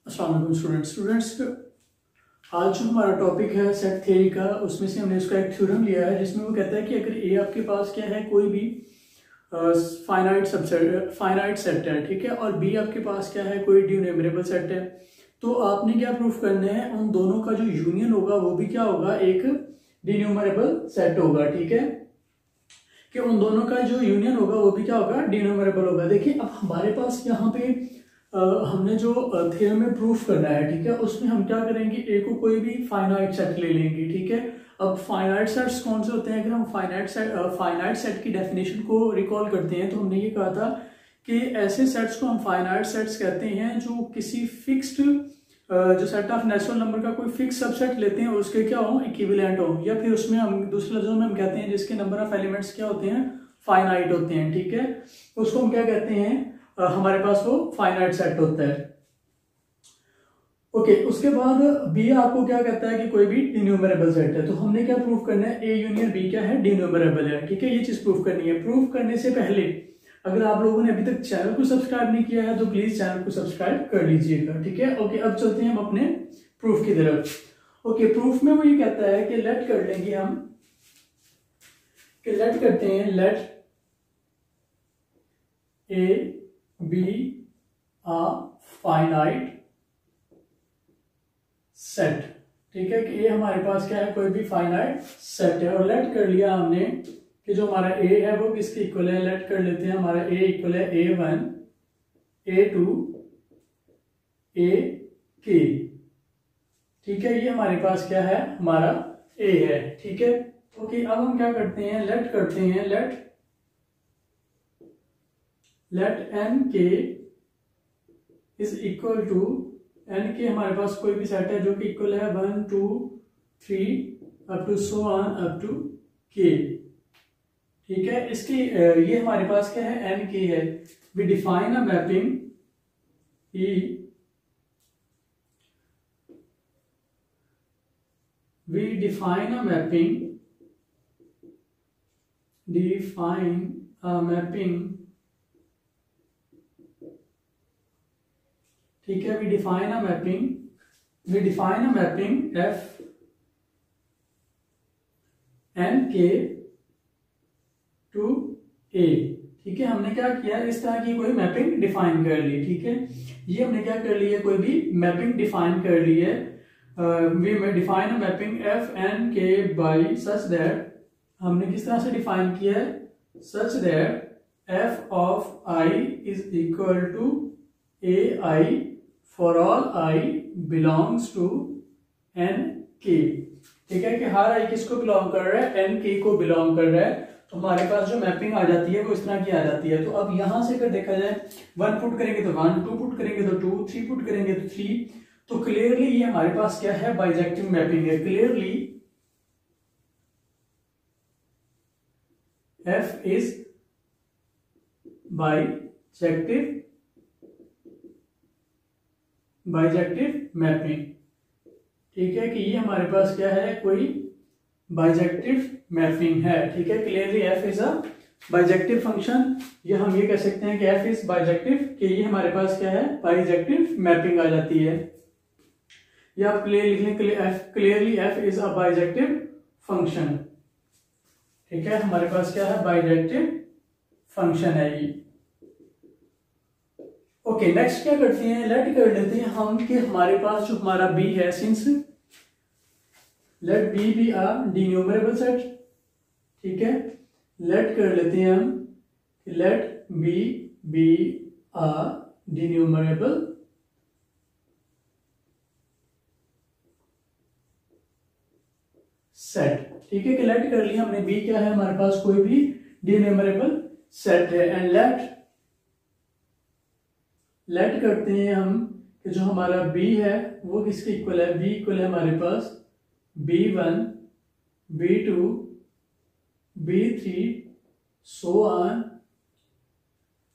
अस्सलाम वालेकुम स्टूडेंट्स। आज जो हमारा टॉपिक है सेट थ्योरी का, उसमें से हमने उसका एक थ्योरम लिया है जिसमें वो कहता है कि अगर ए आपके पास क्या है, कोई भी फाइनाइट सेट है, ठीक है, और बी आपके पास क्या है, कोई डिन्यूमरेबल सेट है, तो आपने क्या प्रूफ करना है, उन दोनों का जो यूनियन होगा वो भी क्या होगा, एक डिन्यूमरेबल सेट होगा। ठीक है, कि उन दोनों का जो यूनियन होगा वो भी क्या होगा, डिन्यूमरेबल होगा। देखिए अब हमारे पास यहाँ पे हमने जो थ्योरम में प्रूफ करना है, ठीक है, उसमें हम क्या करेंगे, ए को कोई भी फाइनाइट सेट ले लेंगे। ठीक है, अब फाइनाइट सेट्स कौन से होते हैं, अगर हम फाइनाइट सेट की डेफिनेशन को रिकॉल करते हैं तो हमने ये कहा था कि ऐसे सेट्स को हम फाइनाइट सेट्स कहते हैं जो किसी फिक्स्ड जो सेट ऑफ नेचुरल नंबर का कोई फिक्स सबसेट लेते हैं और उसके क्या हो, इक्विवेलेंट हो, या फिर उसमें हम दूसरे लफ्जों में हम कहते हैं जिसके नंबर ऑफ एलिमेंट्स क्या होते हैं, फाइनाइट होते हैं। ठीक है, उसको हम क्या कहते हैं, हमारे पास वो फाइनाइट सेट होता है। ओके, उसके बाद बी आपको क्या कहता है कि कोई भी डिन्यूमरेबल सेट है, तो हमने क्या प्रूफ करना है, ए यूनियन बी क्या है, डिन्यूमरेबल है। ठीक है, ये चीज प्रूफ करनी है। प्रूफ करने से पहले अगर आप लोगों ने अभी तक चैनल को सब्सक्राइब नहीं किया है तो प्लीज चैनल को सब्सक्राइब कर लीजिएगा। ठीक है, ओके, अब चलते हैं हम अपने प्रूफ की तरफ। ओके, प्रूफ में वो ये कहता है कि लेट कर लेंगे हम, कि लेट करते हैं, let A B a finite set. ठीक है, कि ये हमारे पास क्या है, कोई भी फाइनाइट सेट है, और लेट कर लिया हमने कि जो हमारा ए है वो किसके इक्वल है, लेट कर लेते हैं, हमारा ए इक्वल है A1 A2 AK। ठीक है, ये हमारे पास क्या है, हमारा ए है। ठीक है, ओके, अब हम क्या करते हैं, लेट करते हैं, लेट एन के इज इक्वल टू, एन के हमारे पास कोई भी सेट है जो कि इक्वल है 1 2 3 up to so on up to k. ठीक है, इसकी ये हमारे पास क्या है, एन के है। We define a mapping e, we define a mapping, ठीक है, we define a mapping f N k to A. ठीक है, हमने क्या किया, इस तरह की कोई मैपिंग डिफाइन कर ली। ठीक है, ये हमने क्या कर ली है, कोई भी मैपिंग डिफाइन कर ली है। We define a mapping f N k by such that, हमने किस तरह से डिफाइन किया है, such that f of i is equal to a i for all i belongs to N k. ठीक है, कि हर आई किसको बिलोंग कर रहा है, एन के को बिलोंग कर रहा है, तो हमारे पास जो मैपिंग आ जाती है वो इस तरह की आ जाती है। तो अब यहां से अगर देखा जाए, 1 पुट करेंगे तो 1, 2 पुट करेंगे तो 2, 3 पुट करेंगे तो 3, तो क्लियरली ये हमारे पास क्या है, बाइजेक्टिव मैपिंग है। Clearly F is bijective mapping. ठीक है, कि ये हमारे पास क्या है, कोई बाइजेक्टिव मैपिंग है। ठीक है, clearly F is a bijective function, या हम ये कह सकते हैं कि एफ इज बाइजेक्टिव, कि ये हमारे पास क्या है, बाइजेक्टिव मैपिंग आ जाती है। या आप clearly F is a bijective function. ठीक है, हमारे पास क्या है, बाइजेक्टिव फंक्शन है ये। ओके, नेक्स्ट क्या करते हैं, लेट कर लेते हैं हम कि हमारे पास जो हमारा बी है, सिंस लेट बी बी आ डिन्यूमरेबल सेट। ठीक है, लेट कर लेते हैं हम, लेट बी बी आ डिन्यूमरेबल सेट। ठीक है, कि लेट कर लिया हमने, बी क्या है, हमारे पास कोई भी डिन्यूमरेबल सेट है, एंड लेट करते हैं हम कि जो हमारा b है वो किसके इक्वल है, b इक्वल है हमारे पास b1 b2 b3 so on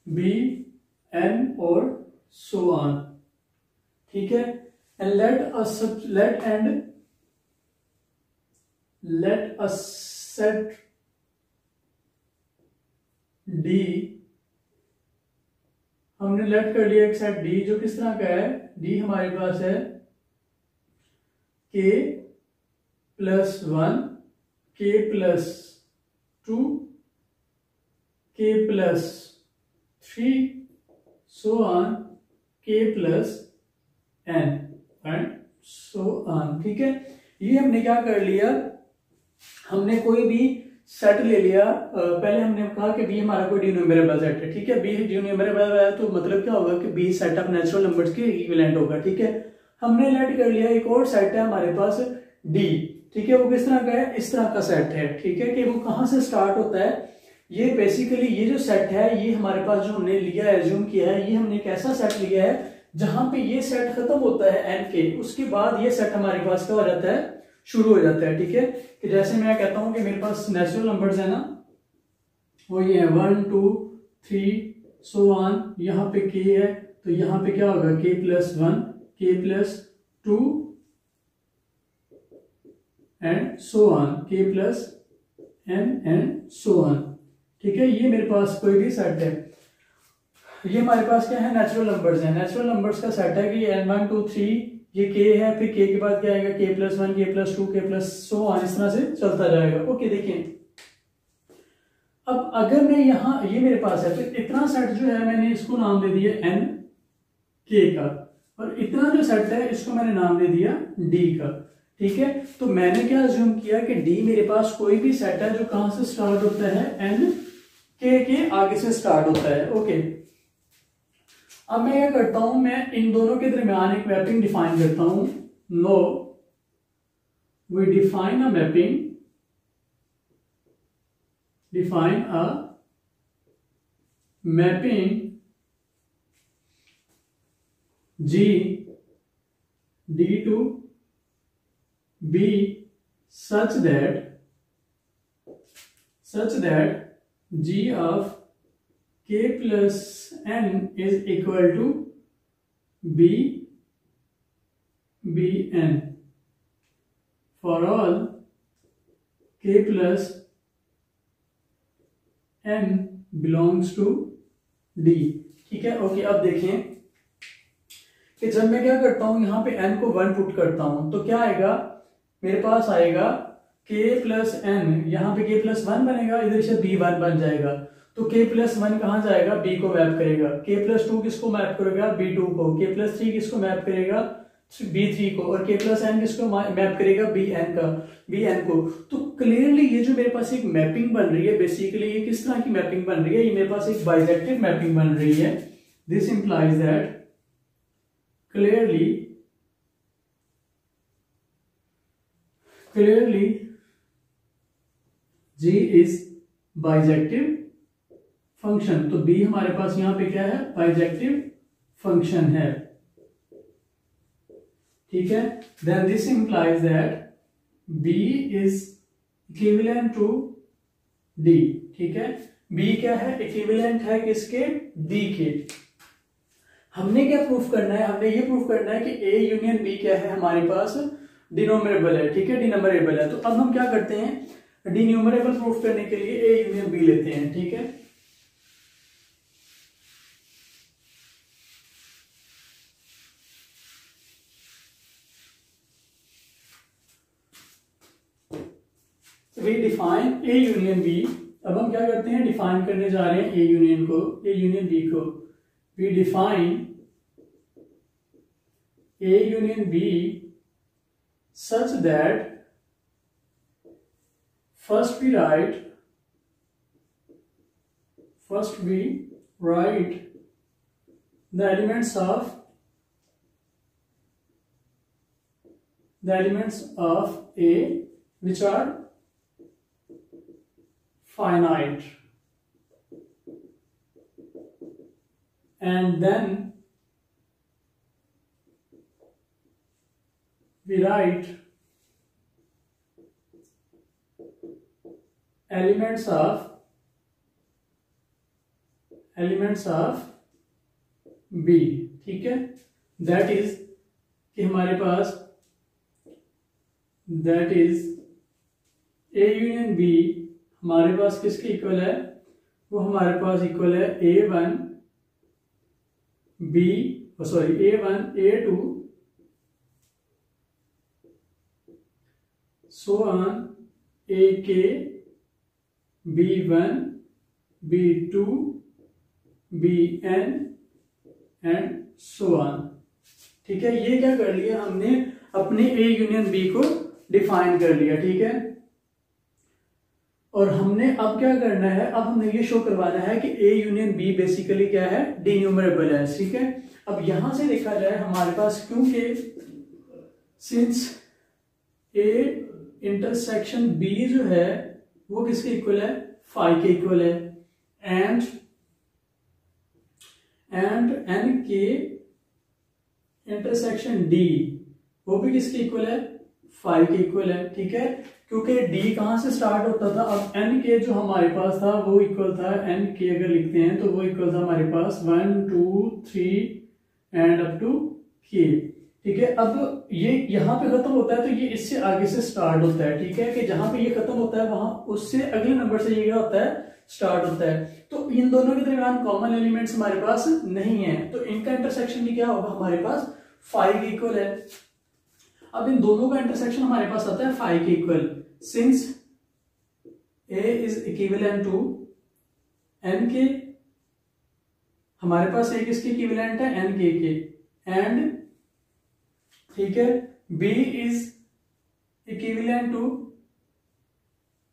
bn और सो ऑन। ठीक है, and let a set d हमने लेट कर लिया एक सेट डी जो किस तरह का है, डी हमारे पास है k plus 1, k plus 2, k plus 3, so on k plus n and so on. ठीक है, ये हमने क्या कर लिया, हमने कोई भी सेट ले लिया। पहले हमने कहा कि बी हमारा कोई न्यूमेरेबल सेट है। ठीक है, बी न्यूमेरेबल है तो मतलब क्या होगा कि B set of natural numbers के इक्विवेलेंट होगा। ठीक है, हमने लेट कर लिया एक और सेट है हमारे पास डी। ठीक है, वो किस तरह का है, इस तरह का सेट है। ठीक है, कि वो कहां से स्टार्ट होता है, ये बेसिकली ये जो सेट है ये हमारे पास जो हमने लिया है, एज्यूम किया है, ये हमने एक ऐसा सेट लिया है जहां पे ये सेट खत्म होता है एन के, उसके बाद ये सेट हमारे पास क्या हो जाता है, शुरू हो जाता है। ठीक है, कि जैसे मैं कहता हूं कि मेरे पास नेचुरल नंबर्स है ना, वो ये है 1 2 3 सो ऑन, यहाँ पे k है तो यहाँ पे क्या होगा k plus 1, k plus 2 and so on, k plus n and so on. ठीक है, ये मेरे पास कोई भी सेट है, ये हमारे पास क्या है, नेचुरल नंबर्स है। नेचुरल नंबर्स का सेट है कि n1 2 3 ये k है, फिर k के बाद क्या आएगा, k plus 1, k plus 2, k plus so on, इस तरह से चलता जाएगा। ओके, देखिए अब अगर मैं यहाँ, ये मेरे पास है तो इतना सेट जो है मैंने इसको नाम दे दिया n k का, और इतना जो सेट है इसको मैंने नाम दे दिया d का। ठीक है, तो मैंने क्या अज्यूम किया कि d मेरे पास कोई भी सेट है जो कहां से स्टार्ट होता है, n k के आगे से स्टार्ट होता है। ओके, अब मैं क्या करता हूं, मैं इन दोनों के दरमियान एक मैपिंग डिफाइन करता हूं। No we define a mapping, define a mapping G D to B such that G of k plus n is equal to B n for all k plus n belongs to D। ठीक है, okay, अब देखें कि जब मैं क्या करता हूं, यहां पे n को 1 पुट करता हूं तो क्या आएगा, मेरे पास आएगा k प्लस n, यहाँ पे k प्लस 1 बनेगा, इधर से b1 बन जाएगा। तो k प्लस 1 कहां जाएगा, b को मैप करेगा। k प्लस 2 किसको मैप करेगा, b2 को। k प्लस 3 किसको मैप करेगा, b3 को। और k प्लस n किसको मैप करेगा, bn को। तो क्लियरली ये जो मेरे पास एक मैपिंग बन रही है, बेसिकली ये किस तरह की मैपिंग बन रही है, ये मेरे पास एक बाइजेक्टिव मैपिंग बन रही है। This implies that clearly G is bijective function. तो B हमारे पास यहां पे क्या है, बाइजेक्टिव फंक्शन है। ठीक है, then this implies that B is equivalent to D। ठीक है, B क्या है, इक्विवेलेंट है किसके, D के। हमने क्या प्रूफ करना है, हमने ये प्रूफ करना है कि A यूनियन B क्या है, हमारे पास डिनोमिनेबल है। ठीक है, डिनोमिनेबल है। तो अब हम क्या करते हैं, डिन्यूमरेबल प्रूफ करने के लिए A यूनियन B लेते हैं। ठीक है, we define A union B। अब हम क्या करते हैं, डिफाइन करने जा रहे हैं A यूनियन को, A यूनियन B को। We define A union B such that first we write the elements of A which are finite, and then we write elements of B। ठीक है, दैट इज कि हमारे पास that is A union B हमारे पास किसके equal है, वो हमारे पास इक्वल है A1 B, sorry A1 A2 so on AK B1 B2 Bn and so on। ठीक है, ये क्या कर लिया हमने, अपने A यूनियन B को डिफाइन कर लिया। ठीक है, और हमने अब क्या करना है, अब हमने ये शो करवाना है कि A यूनियन B बेसिकली क्या है, डिन्यूमरेबल है। ठीक है, अब यहां से देखा जाए हमारे पास, क्योंकि सिंस A इंटरसेक्शन B जो है वो किसके इक्वल है, 5 के इक्वल है, एंड N के इंटरसेक्शन D वो भी किसके इक्वल है, 5 के इक्वल है। ठीक है, क्योंकि D कहां से स्टार्ट होता था, अब N के जो हमारे पास था वो इक्वल था, N के अगर लिखते हैं तो वो इक्वल था हमारे पास 1 2 3 एंड अप टू K। ठीक है, अब ये यहाँ पे खत्म होता है तो ये इससे आगे से स्टार्ट होता है। ठीक है, कि जहां पे ये खत्म होता है वहां उससे अगले नंबर से ये क्या होता है, स्टार्ट होता है। तो इन दोनों के दरमियान कॉमन एलिमेंट्स हमारे पास नहीं है, तो इनका इंटरसेक्शन भी क्या होगा, हमारे पास 5 के इक्वल है। अब इन दोनों का इंटरसेक्शन हमारे पास आता है 5 के equal, since A is equivalent to N के, हमारे पास A किसके इक्विवेलेंट है, N के, एंड ठीक है B is equivalent to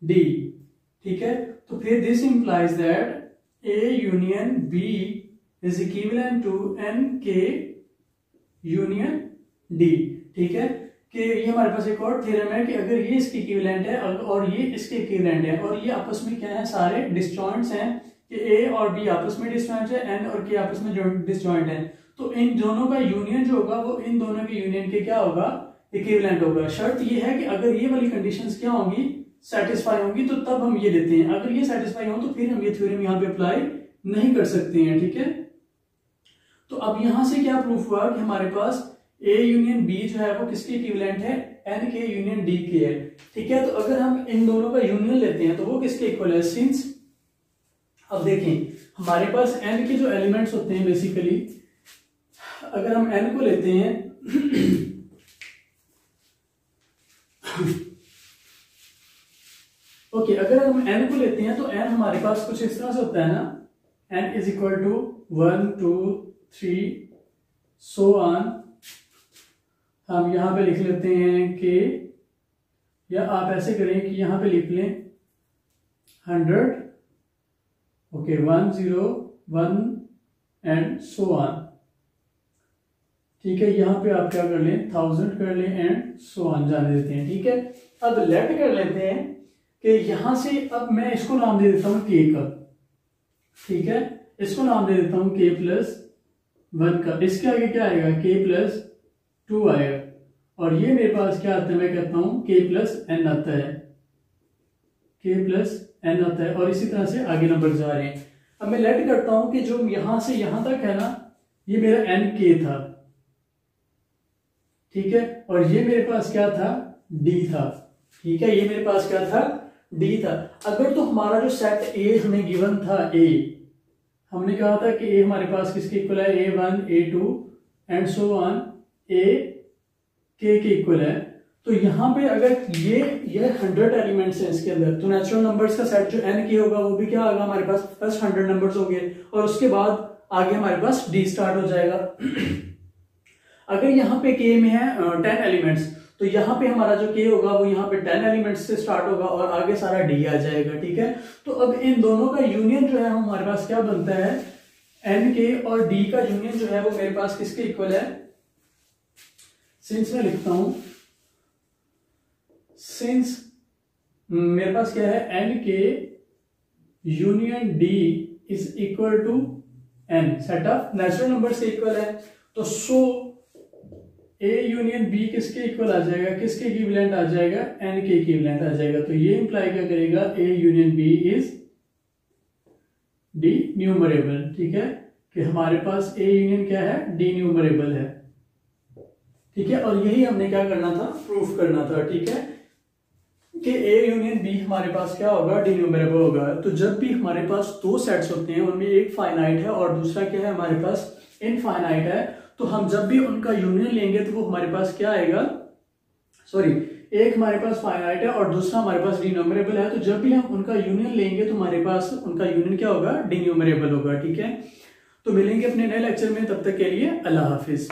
D। ठीक है, तो फिर this implies that A union B is equivalent to N के यूनियन D। ठीक है, कि ये हमारे पास एक और थ्योरम है कि अगर ये इसके इक्विवेलेंट है और ये इसके इक्विवेलेंट है और ये आपस में क्या है, सारे डिसजॉइंट्स हैं, कि A और B आपस में डिसजॉइंट है, N और K आपस में डिसजॉइंट है, तो इन दोनों का यूनियन जो होगा वो इन दोनों के यूनियन के क्या होगा, इक्विवेलेंट होगा। शर्त ये है कि अगर ये वाली कंडीशंस क्या होंगी, सेटिस्फाई होंगी, तो तब हम ये देते हैं। अगर ये सेटिस्फाई हो तो फिर हम ये थ्योरम यहाँ पे अप्लाई नहीं कर सकते हैं। ठीक है, तो अब यहां से क्या प्रूफ हुआ कि हमारे पास A यूनियन B जो है वो किसके इक्विवेलेंट है, N के यूनियन D के है। ठीक है, तो अगर हम इन दोनों का यूनियन लेते हैं तो वो किसके इक्वल है, सिंस अब देखें हमारे पास N के जो एलिमेंट्स होते हैं बेसिकली, अगर हम N को लेते हैं ओके, अगर हम N को लेते हैं तो N हमारे पास कुछ इस तरह से होता है ना, N is equal to 1 2 3 so on. हम यहां पे लिख लेते हैं कि, या आप ऐसे करें कि यहां पे लिख लें 100, ओके 1 0 1 एंड सो ऑन। ठीक है, यहां पे आप क्या कर लें, 1000 कर लें एंड सो ऑन जाने देते हैं। ठीक है, अब लेट कर लेते हैं कि यहां से, अब मैं इसको नाम दे देता हूं K का। ठीक है, इसको नाम दे देता हूं K प्लस 1 का, इसके आगे क्या आएगा, K प्लस 2 आएगा, और ये मेरे पास क्या आता है, मैं कहता हूं K प्लस N आता है, K प्लस N आता है, और इसी तरह से आगे नंबर जा रहे हैं। अब मैं लेट करता हूं कि जो यहां से यहां तक है ना, ये मेरा NK था। ठीक है, और ये मेरे पास क्या था, D था। ठीक है, ये मेरे पास क्या था, D था। अगर तो हमारा जो सेट A हमें गिवन था, A हमने कहा था कि A हमारे पास किसके इक्वल है, A1 A2 and so on A K के इक्वल है, तो यहां पे अगर ये 100 एलिमेंट्स हैं इसके अंदर, तो नेचुरल नंबर्स का सेट जो N के होगा वो भी क्या होगा, हमारे पास फर्स्ट 100 नंबर्स होंगे, और उसके बाद आगे हमारे पास D स्टार्ट हो जाएगा। अगर यहाँ पे K में है 10 एलिमेंट्स, तो यहाँ पे हमारा जो K होगा वो यहाँ पे 10 एलिमेंट्स से स्टार्ट होगा और आगे सारा D आ जाएगा। ठीक है, तो अब इन दोनों का यूनियन जो है हमारे पास क्या बनता है, NK और D का यूनियन जो है वो मेरे पास किसके इक्वल है, सिंस मैं लिखता हूं, सिंस मेरे पास क्या है, NK union D is equal to N, set of natural numbers के इक्वल है, तो सो A यूनियन B किसके इक्वल आ जाएगा, किसके इक्विवेलेंट आ जाएगा, N के इक्विवेलेंट आ जाएगा। तो ये इंप्लाई क्या करेगा, A union B is D numerable. ठीक है, कि हमारे पास A यूनियन क्या है, डी न्यूमरेबल है। ठीक है, और यही हमने क्या करना था, प्रूफ करना था। ठीक है, कि A यूनियन B हमारे पास क्या होगा, डी न्यूमरेबल होगा। तो जब भी हमारे पास दो सेट्स होते हैं, उनमें एक फाइनाइट है और दूसरा क्या है, हमारे पास इनफाइनाइट है, तो हम जब भी उनका यूनियन लेंगे तो वो हमारे पास क्या आएगा, सॉरी, एक हमारे पास फाइनाइट है और दूसरा हमारे पास डिन्यूमरेबल है, तो जब भी हम उनका यूनियन लेंगे तो हमारे पास उनका यूनियन क्या होगा, डिन्यूमरेबल होगा। ठीक है, तो मिलेंगे अपने नए लेक्चर में, तब तक के लिए अल्लाह हाफिज।